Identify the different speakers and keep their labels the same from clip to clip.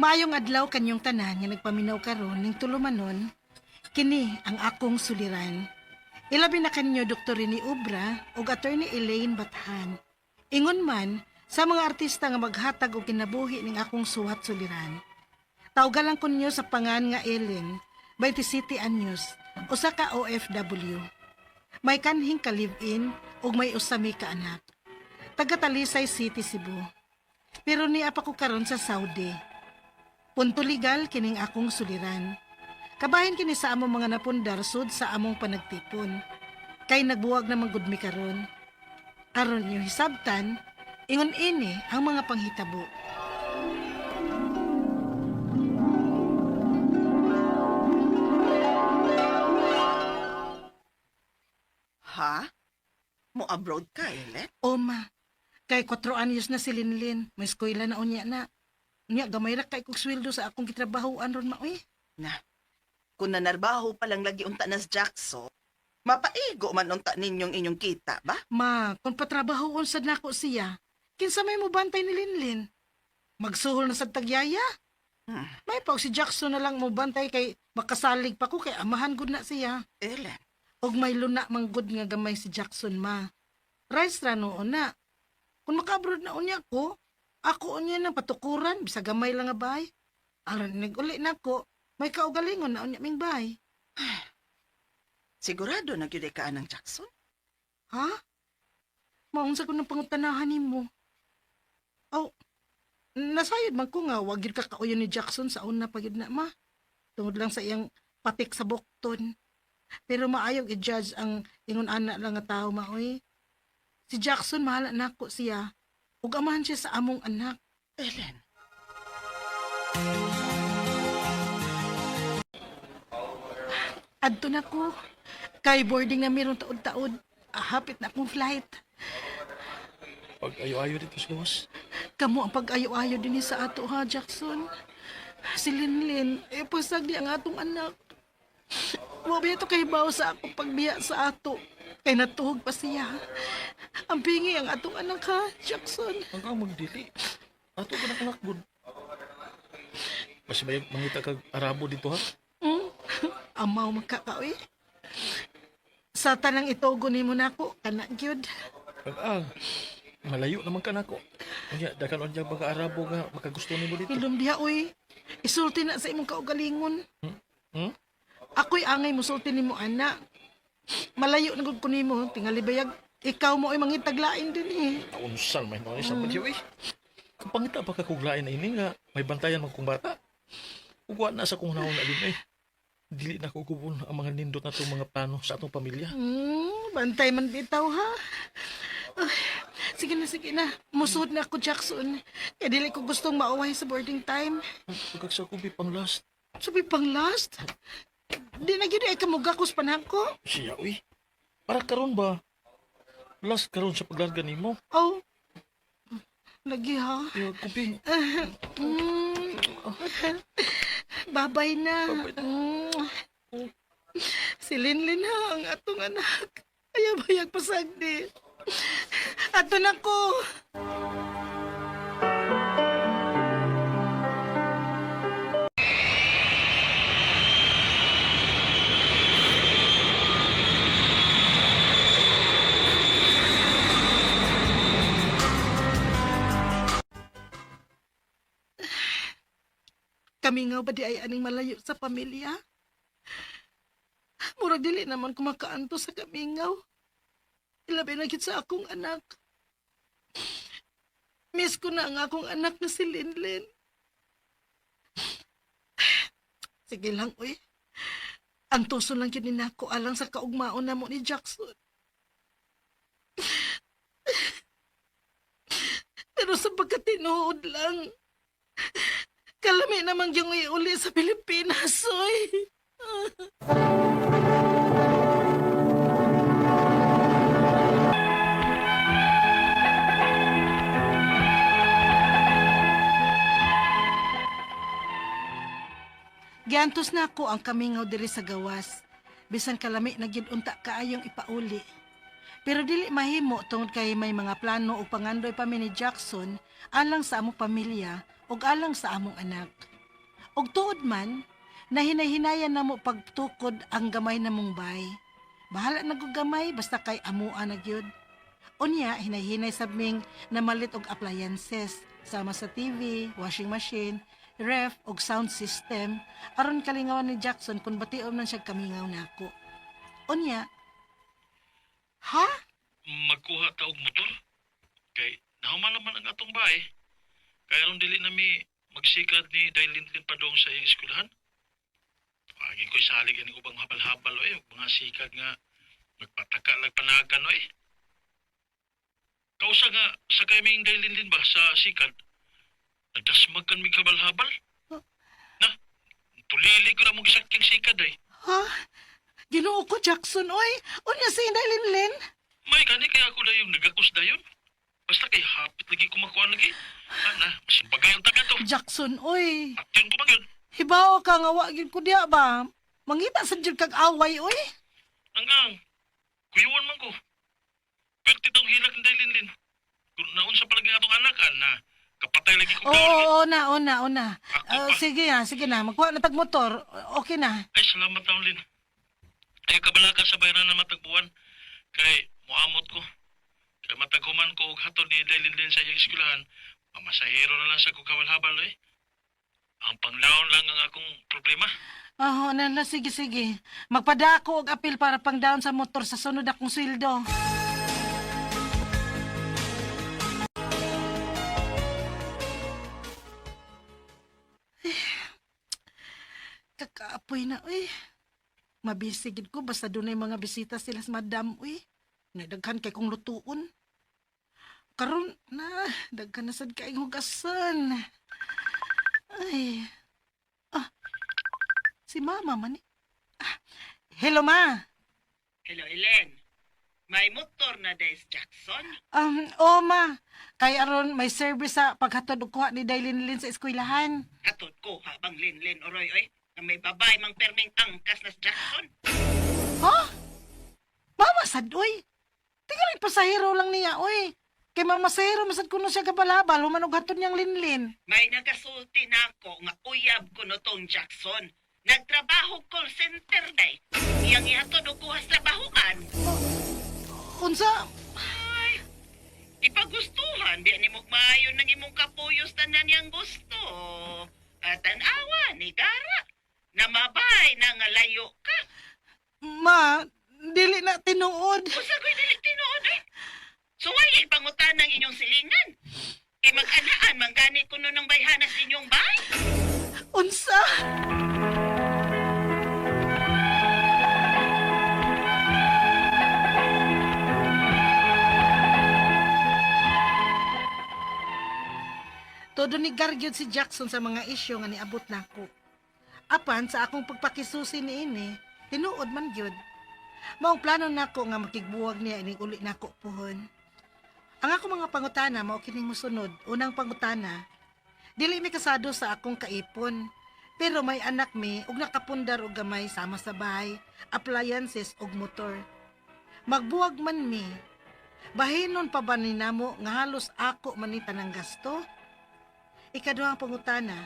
Speaker 1: Maayong adlaw kanyong tanan nga nagpaminaw karon ning tulumanon, kini ang akong suliran. Ilabi na kanyo Dr. Rini Ubra ug Attorney Elaine Bathan. Ingon man sa mga artista nga maghatag og kinabuhi ning akong suwat suliran. Tawgalan ko ninyo sa pangan nga Ellen, 27 anyos, usa ka OFW. May kanhing ka live-in ug may usami ka anak. Taga Talisay City, Cebu. Pero niya pa ko karon sa Saudi. Punto legal kining akong suliran. Kabahin kini sa among mga napundar sud sa among panagtipon. Kay nagbuwag na manggudmi karon. Aron niyo hisabtan, ingon ini ang mga panghitabo.
Speaker 2: Ha? Mo-abroad ka, Ellen?
Speaker 1: Oma, kay 4 anyos na si Linlin. May eskwela na unya na. Unya, gamay ra kay kog sweldo sa akong gitrabahoan ron maoy.
Speaker 2: Na, kung nanarbaho pa lang lagi unta nas Jackson, mapaigo man unta ninyong inyong kita, ba?
Speaker 1: Ma, kung patrabahoon sad nako siya, kinsa may mo bantay ni Linlin? Magsuhol na sa tagyaya?
Speaker 2: Hmm.
Speaker 1: May pag si Jackson na lang mo bantay kay makasalig pa ko kay amahan gud na siya.
Speaker 2: Ellen,
Speaker 1: Og may luna manggod nga gamay si Jackson ma. Rice ra noon na. Kung makabrod na unya ko, ako unya ng patukuran bisa gamay lang nga bay. Aron nag-uli na ko, may kaugalingon na unya ming bay.
Speaker 2: sigurado na gyud ka anang Jackson?
Speaker 1: Ha? Maunsa ko ng pangutanahan nimo. Aw, nasayod man ko nga wag gyud ka kauyon ni Jackson sa una pa gyud na ma. Tungod lang sa iyang patik sa bukton. Pero maayog i-judge ang ingon ana lang nga tao maoy. Si Jackson mahala nako siya. Ug amahan siya sa among anak.
Speaker 2: Ellen,
Speaker 1: Adto na ko. Kay boarding na meron taod-taod. Hapit na akong flight.
Speaker 3: Pag ayo-ayo dito sa gawas.
Speaker 1: Kamu ang pag-ayo-ayo din sa ato ha, Jackson. Si Linlin, pasag di ang atong anak. Wabi ito kay baw sa akong pagbiya sa ato. Kay natuhog pa siya. Ang pingi ang atong anak ha, Jackson.
Speaker 3: Hanggang magdili. Ato ka nakalakbod. Mas may mangita kag Arabo dito ha.
Speaker 1: Hmm? Amaw magkakaoy. Sa tanang itogo ni mo nako, kana gyud.
Speaker 3: Malayo naman ka nako. Kaya dakan on diyang mga Arabo nga makagusto nimo dito.
Speaker 1: Hilom diha oy. Isulti na sa imong kaugalingon.
Speaker 3: Hmm?
Speaker 1: Ako'y angay mo sulti nimo ana. Malayo na gud ko nimo, tingali bayag ikaw mo ay mangitaglain din eh.
Speaker 3: Taunsan may mga isang bagyo eh. Kapangita pa kakuglain na ini nga may bantayan mga kong bata. Ugwa na sa kong naon na din eh. Dili na ko kubon ang mga nindot na itong mga plano sa atong pamilya.
Speaker 1: Bantay man bitaw ha. Ay, sige na. Musuod na ako, Jackson. Kaya dili ko gustong maaway sa boarding time.
Speaker 3: Pagkaksa ko pang last.
Speaker 1: Sabi pang last. Di na gini ay kamugakos panahon ko.
Speaker 3: Siya uy. Para karon ba? Last karon sa paglarga nimo.
Speaker 1: Oh. Lagi ha.
Speaker 3: Yo kupi.
Speaker 1: Babay na.
Speaker 3: Babay na.
Speaker 1: Si Linlin ha, ang atong anak. Ayabayag pasagdi. Ato na ko. Kami nga ba di ay aning malayo sa pamilya? Murag dili naman kumakaanto sa kamingaw. Ilabi na gid sa akong anak. Miss ko na ang akong anak na si Linlin. Sige lang, uy. Ang tuso lang yun nako alang sa kaugmaon na mo ni Jackson. Pero sa pagkatinuod lang, kalami naman yung iuli sa Pilipinas, oy. Giantos na ako ang kamingaw diri sa gawas. Bisan kalami na gyud unta kaayong ipauli. Pero dili mahimo tungod kay may mga plano o pangandoy pa mi ni Jackson alang sa among pamilya ug alang sa among anak. Og tuod man, nahinay-hinayan na mo pagtukod ang gamay na mong bay. Bahala na kog gamay, basta kay amua na gyud. Unya, hinay-hinay sabming na malit og appliances, sama sa TV, washing machine, ref og sound system, aron kalingawan ni Jackson kung batiom man siya kamingaw nako. Unya, ha?
Speaker 3: Magkuha ta og motor. Kay nahuman naman ang atong bae. Kaya aron dili nami magsikad ni Dailinlin padong sa iyang eskwelahan. Pagin ko'y salig ang ubang habal-habal ug mga sikad nga nagpataka panagan Kausa nga sa kaming Dailinlin ba sa sikad. Nagdasmag kan mig habal-habal. Na, tulili ko na mong saking sikad
Speaker 1: Ha? Ginoo ko, Jackson, oy. Unya si Inday Linlin.
Speaker 3: May gani kaya ako na yung nagakus dayon. Basta kay hapit lagi kumakuha lagi. Ana, masimbagay ang taga to.
Speaker 1: Jackson, oy.
Speaker 3: Atin ko ba yun?
Speaker 1: Hibaw ka nga wagin ko diya ba? Mangita sa jud kag away, oy.
Speaker 3: Ang kuyuan man ko. Pero titong hilak ng Dailinlin. Kung naunsa palagi atong anak, na kapatay lagi ko
Speaker 1: Oo, una.
Speaker 3: Ako pa.
Speaker 1: Sige na. Magkuha na tag motor. Okay na.
Speaker 3: Ay, salamat taon, Lin. Ay, kabala ka sa bayaran na matagbuan. Kay, muamot ko. Kay mataghuman ko og hatod ni Dailinlin sa iyang eskwelahan. Mamasahero na lang sa kukawal-habal, Ang panglaon lang ang akong problema.
Speaker 1: Nala, sige. Magpadako og apil para pang down sa motor sa sunod akong sweldo. Kakaapoy na, uy. Mabisigid ko basta doon ay mga bisita sila sa madam, uy. Nadaghan kay kong lutuon. Karon na, daghan na sad kaing hugasan. Ay. Si mama man eh. Hello, ma.
Speaker 4: Hello, Ellen. May motor na des Jackson.
Speaker 1: Ma. Kay aron may service sa paghatod og kuha ni Dailinlin sa eskwelahan.
Speaker 4: Hatod ko habang Linlin Oroy, oy. Na may babay mang perming angkas na sa Jackson.
Speaker 1: Ha? Mama sad, uy. Tingnan pasahero lang niya, uy. Kay mamasahero masad kuno siya kabalabal, human og hatod niyang Linlin.
Speaker 4: May nagasulti na ako nga uyab ko no tong Jackson. Nagtrabaho call center day. Iyang ihatod og kuha sa trabahoan.
Speaker 1: Unsa?
Speaker 4: Ay, ipagustuhan. Di ni mo maayon ng imong kapuyos tanan niyang gusto. At tanawa ni Gara. Namabay na nga layo ka.
Speaker 1: Ma, dili na tinuod.
Speaker 4: Usa ko'y dili tinuod eh. Suway ipangutan ng inyong silingan. Kay mag-anaan, manggani ko nun ng bayhanas inyong bay.
Speaker 1: Unsa? Todo ni Gargyod si Jackson sa mga isyu nga niabot nako. Apan sa akong pagpakisusi niini, tinuod man gyud. Maong plano nako nga makigbuwag niya ining uli nako puhon. Ang ako mga pangutana mao kining mosunod. Unang pangutana, dili mi kasado sa akong kaipon, pero may anak mi ug nakapundar og gamay sama sa bahay, appliances ug motor. Magbuwag man mi. Bahinon pa ba ninamo nga halos ako man ni tanang gasto? Ikaduhang pangutana,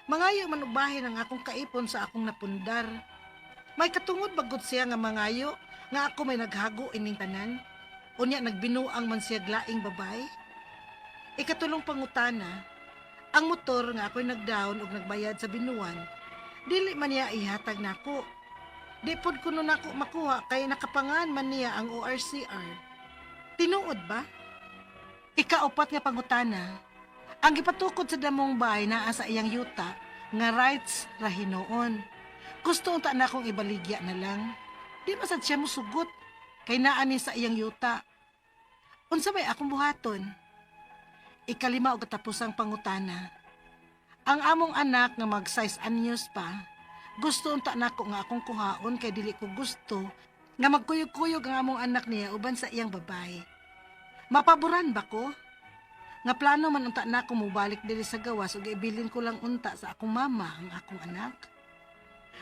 Speaker 1: mangayo man og bahin ang akong kaipon sa akong napundar. May katungod bagod siya nga mangayo nga ako may naghago ining tanan. Unya nagbinuang man siya glaing babay. Ikatulong pangutana, ang motor nga ako'y nagdown og nagbayad sa binuan, dili man niya ihatag nako. Di pod kuno nako makuha kay nakapangan man niya ang ORCR. Tinuod ba? Ikaupat nga pangutana, ang gipatukod sa damong bay naa sa iyang yuta nga rights ra hinoon. Gusto unta na akong ibaligya na lang. Di masad siya musugot kay naa ni sa iyang yuta. Unsa may akong buhaton? Ikalima og katapusang pangutana. Ang among anak nga mag 6 anyos pa, gusto unta nako nga akong kuhaon kay dili ko gusto nga magkuyog-kuyog ang among anak niya uban sa iyang babae. Mapaboran ba ko? Nga plano man unta nako mobalik diri sa gawas ug ibilin ko lang unta sa akong mama ang akong anak.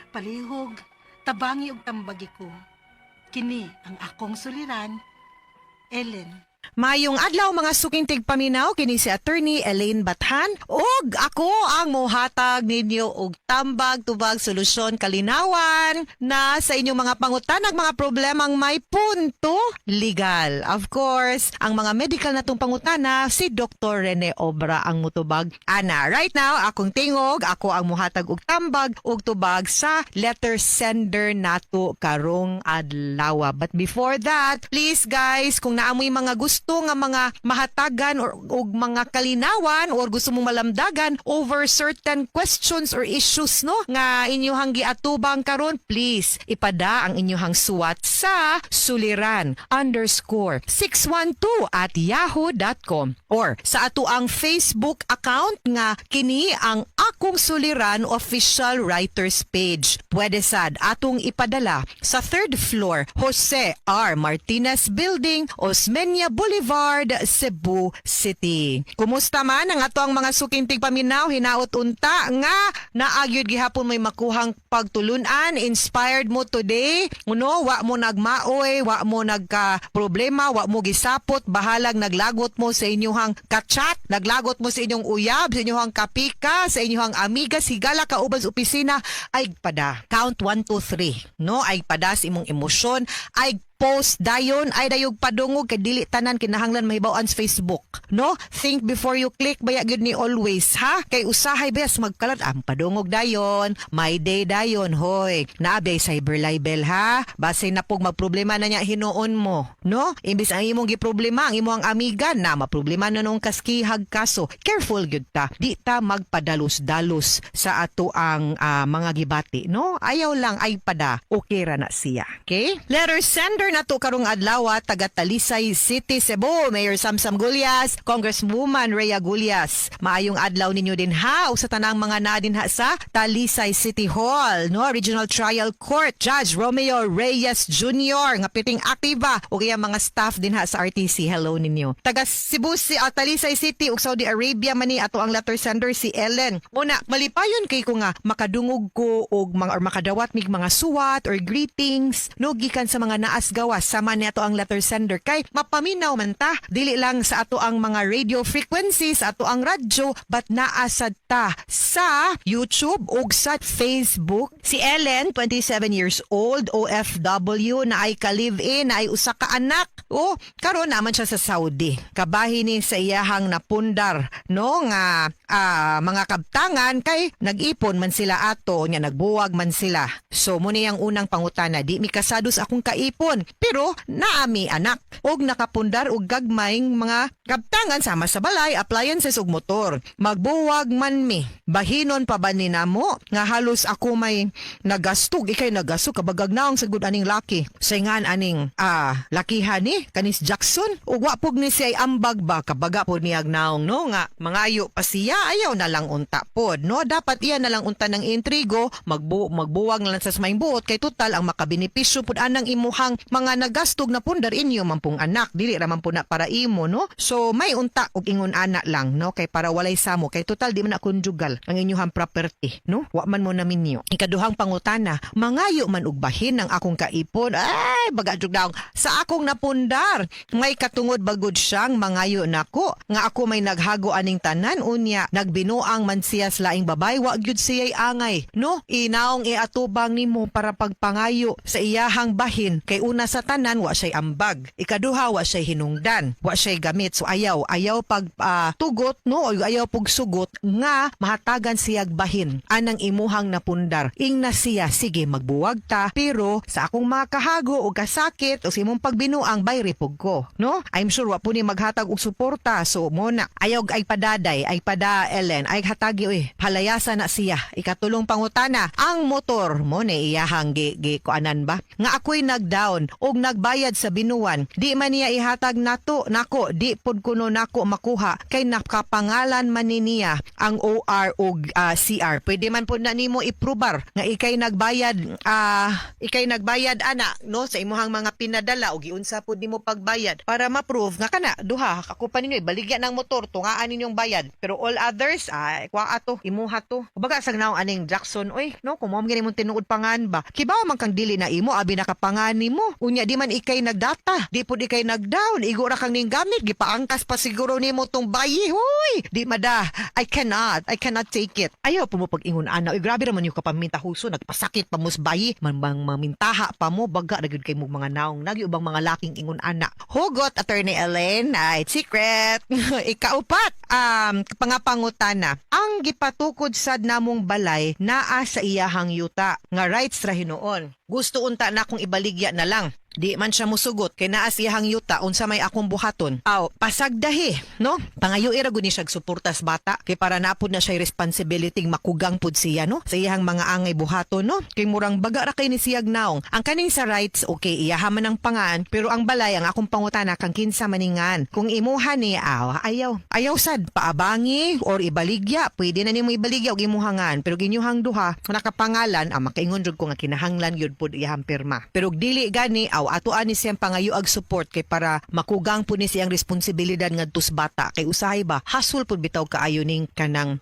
Speaker 1: Palihog, tabangi ug tambagi ko. Kini ang akong suliran, Ellen.
Speaker 5: Mayong adlaw mga suking tigpaminaw kini si Attorney Elaine Bathan ug ako ang mohatag ninyo og tambag tubag solusyon kalinawan na sa inyong mga pangutanag mga problemang may punto legal. Of course, ang mga medical natong pangutana si Dr. Rene Obra ang mutubag ana. Right now akong tingog ako ang mohatag og tambag ug tubag sa letter sender nato karong adlaw. But before that, please guys, kung naamoy mga gusto nga mga mahatagan or mga kalinawan or gusto mong malamdagan over certain questions or issues no nga inyong giatubang karon, please ipada ang inyong suwat sa suliran_612@yahoo.com or sa ato ang Facebook account nga kini ang Akong Suliran Official Writers Page. Pwede sad atong ipadala sa 3rd floor Jose R. Martinez Building, Osmeña Boulevard, Cebu City. Kumusta man ang ato ang mga sukintig paminaw, hinaot unta nga naagyod gihapon may makuhang pagtulunan, inspired mo today, no, wa mo nagmaoy, wa mo nagka problema, wa mo gisapot, bahalag naglagot mo sa inyong kachat, naglagot mo sa inyong uyab, sa inyong kapika, sa inyong amiga, sigala ka ubas opisina, ay pada. Count 1, 2, 3. No, ay pada sa imong emosyon, ay post dayon ay dayog padungog kay dili tanan kinahanglan mahibaw-an sa Facebook, no? Think before you click baya gyud ni always, ha? Kay usahay bes magkalat ang padungog dayon, my day dayon, hoy. Naabay cyber libel, ha? Base na pog magproblema na niya hinuon mo, no? Imbis ang imong giproblema ang imong amiga na maproblema na nung kaskihag kaso. Careful gyud ta. Di ta magpadalos-dalos sa ato ang mga gibati, no? Ayaw lang ay pada okay ra na siya. Okay? Letter sender nato karong adlaw taga Talisay City, Cebu, Mayor Samsam Gulyas, Congresswoman Rhea Gulyas. Maayong adlaw ninyo din ha ug sa tanang mga naa dinha sa Talisay City Hall, no, Regional Trial Court, Judge Romeo Reyes Jr. nga piting aktiba ug iyang mga staff dinha sa RTC. Hello ninyo. Taga Cebu Talisay City ug Saudi Arabia man ni ato ang letter sender si Ellen. Muna malipayon kay ko nga makadungog ko og mga or makadawat mig mga suwat or greetings no gikan sa mga naas gawas sama ni ato ang letter sender kay mapaminaw man ta dili lang sa ato ang mga radio frequencies sa ato ang radyo but naasad ta sa YouTube ug sa Facebook. Si Ellen 27 years old, OFW, na ay ka-live-in, na ay usa ka anak. O karon naman siya sa Saudi. Kabahin ni sa iyahang napundar no nga mga kabtangan kay nag-ipon man sila ato nya nagbuwag man sila. So muna ang unang pangutana, di mi kasados akong kaipon pero naami anak og nakapundar og gagmayng mga kabtangan sama sa balay, appliances ug motor. Magbuwag man mi. Bahinon pa ba ni namo nga halos ako may nagastog ikay nagastog kabagag naong sa good aning laki. Saingan aning lakihan ni kanis Jackson ug wa pug ni siya ambag ba kabaga pod niyag naong no nga mangayo pa siya ayaw na lang unta pod no. Dapat iya na lang unta ng intrigo magbuwag na lang sa maing buot kay total ang makabenepisyo pod anang imuhang mga nagastog na pundar inyo man pong anak dili ra man po na para imo no. So may unta og ingon ana lang no kay para walay samo kay total di man na conjugal ang inyong property no. Wa man mo na minyo. Ikaduhang pangutana, mangayo man og bahin ang akong kaipon ay bagadjog daw sa akong napundar may katungod bagod siyang mangayo nako nga ako may naghago aning tanan unya nagbinuang man siya sa laing babay wa gyud siya'y angay no. Inaong iatubang nimo para pagpangayo sa iyahang bahin kay una sa tanan wa siya'y ambag, ikaduha wa siya'y hinungdan, wa siya'y gamit. So ayaw pag tugot no o ayaw pug sugot nga mahatagan siyag bahin anang imuhang napundar. Ing na siya sige magbuwag ta pero sa akong mga kahago o kasakit o simong pagbinuang bayri pug ko no. I'm sure wa po ni maghatag og suporta. So muna ayaw ay padaday ay pada Ellen ay hatagi halayasa na siya. Ikatulong pangutana, ang motor mo ni iyahang kuanan ba nga ako'y nagdown og nagbayad sa binuwan di man niya ihatag nako di pod kuno nako makuha kay nakapangalan man niya ang OR og CR. Pwede man pod na nimo iprobar nga ikay nagbayad ana no sa imuhang mga pinadala og giunsa pod nimo pagbayad para ma-prove nga kana duha ako pa ninyo baligya ng motor tungaan ninyong bayad pero all others, ay, kwa ato, imuha to. Baga, sang naong aning Jackson, oy, no, kung mo gani mong tinuod pangan ba, kibaw man kang dili na imo, abi nakapangan nimo. Unya, di man ikay nagdata, di po di kay nagdown, igo ra kang ning gamit, gipaangkas pa siguro nimo tong bayi, huy! Di mada, I cannot take it. Ayaw po mo pag-ingon ana, uy, grabe raman yung kapaminta huso, nagpasakit pa mos bayi, man bang mamintaha pa mo, baga, nagud kay mo mga naong, nagyubang mga laking ingon ana. Hugot, Attorney Elaine, ay, secret. Ikaupat, pangapangutana, ang gipatukod sad namong balay naa sa iyahang yuta nga rights ra hinuon. Gusto unta na akong ibaligya na lang. Di man siya musugot kay naa siyang yuta unsa may akong buhaton. Aw, pasagdahi, no? Pangayo ira gud ni siya suportas bata kay para napud na siya responsibility makugang pud siya, no? Sa iyang mga angay buhaton, no? Kay murang baga ra kay ni siyag naong. Ang kaning sa rights, okay, iyaha man ang pangan, pero ang balay ang akong pangutana kang kinsa maningan. Kung imuha ni ayaw sad paabangi or ibaligya, pwede na nimo ibaligya og imuhangan, pero ginyuhang duha nakapangalan, makaingon jud ko nga kinahanglan gyud pud iyang pirma. Pero dili gani ato ani siyang pangayo ag support kay para makugang po ni siyang responsibilidad ngadto sa bata kay usahay ba hasul pud bitaw kaayo ning kanang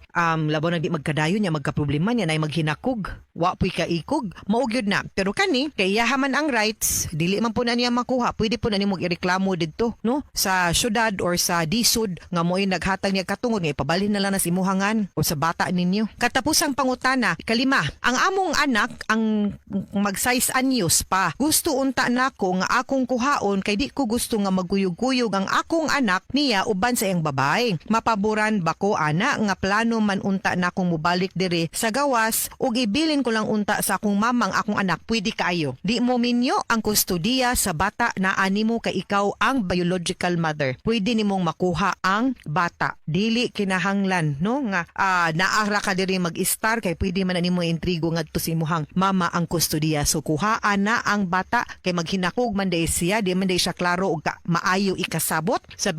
Speaker 5: labaw na di magkadayon niya magkaproblema niya nay maghinakog wa puy kaikog mao gyud na pero kani kay yahaman ang rights dili man po na niya makuha pwede po na nimo ireklamo didto no sa syudad or sa disud nga mo'y naghatag niya katungod nga ipabalhin na lang na simuhangan o sa bata ninyo. Katapusang pangutana kalima ang among anak ang mag-size anyos pa gusto unta na ko nga akong kuhaon kay di ko gusto nga magkuyog-kuyog ang akong anak niya uban sa iyang babae. Mapaboran ba ko ana nga plano man unta na akong mubalik diri sa gawas ug ibilin ko lang unta sa akong mamang akong anak pwede kaayo. Di mo minyo ang kustudiya sa bata na animo kay ikaw ang biological mother. Pwede nimong makuha ang bata. Dili kinahanglan no nga naara ka diri mag-star kay pwede man nimo intrigo ngadto si imuhang mama ang kustudiya. So kuhaan na ang bata kay maghinakog man day siya, di man day siya klaro og maayo ikasabot sa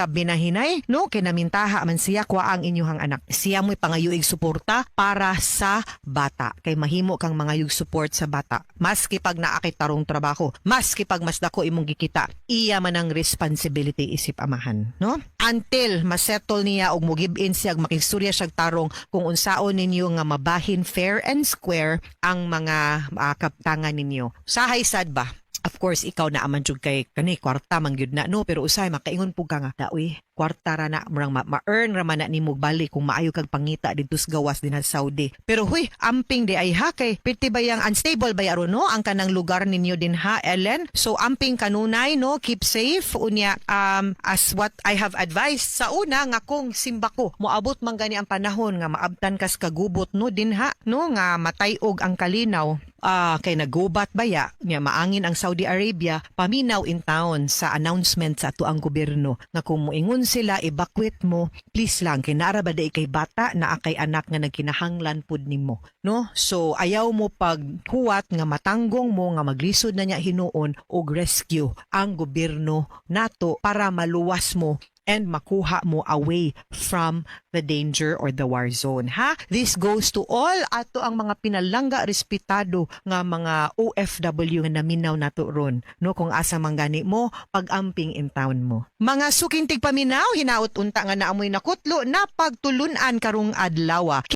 Speaker 5: binahinay, no? Kay namintaha man siya kwa ang inyuhang anak. Siya mo'y pangayuig suporta para sa bata. Kay mahimo kang mangayug support sa bata. Maski pag naakit tarong trabaho, maski pag mas dako imong gikita, iya man ang responsibility isip amahan, no? Until masettle niya og mo give in siya makistorya siya tarong kung unsaon ninyo nga mabahin fair and square ang mga kaptangan ninyo. Sahay sad ba? Of course, ikaw na aman jud kay kani kwarta man gyud na no pero usay makaingon pug ka nga daoy kwarta ra na murang ma-earn ra man na nimo balik kung maayo kag pangita didto sa gawas din sa Saudi. Pero huy, amping di ay ha kay piti bayang unstable ba aron no ang kanang lugar ninyo din ha Ellen. So amping kanunay no keep safe unya as what I have advised sa una nga kung simba ko moabot man gani ang panahon nga maabtan kas kagubot no din ha no nga matay-og ang kalinaw. Kay nagubat baya niya maangin ang Saudi Arabia paminaw in town sa announcement sa ato ang gobyerno nga kung moingon sila evacuate mo please lang kay naara ba day kay bata na kay anak nga nagkinahanglan pud nimo no so ayaw mo paghuwat nga matanggong mo nga maglisod na niya hinuon og rescue ang gobyerno nato para maluwas mo and makuha mo away from the danger or the war zone. Ha? This goes to all ato ang mga pinalangga respetado nga mga OFW nga naminaw nato ron. No? Kung asa manggani mo, pag-amping in town mo. Mga sukintig paminaw, hinaut unta nga naamoy nakutlo na pagtulunan karong adlaw.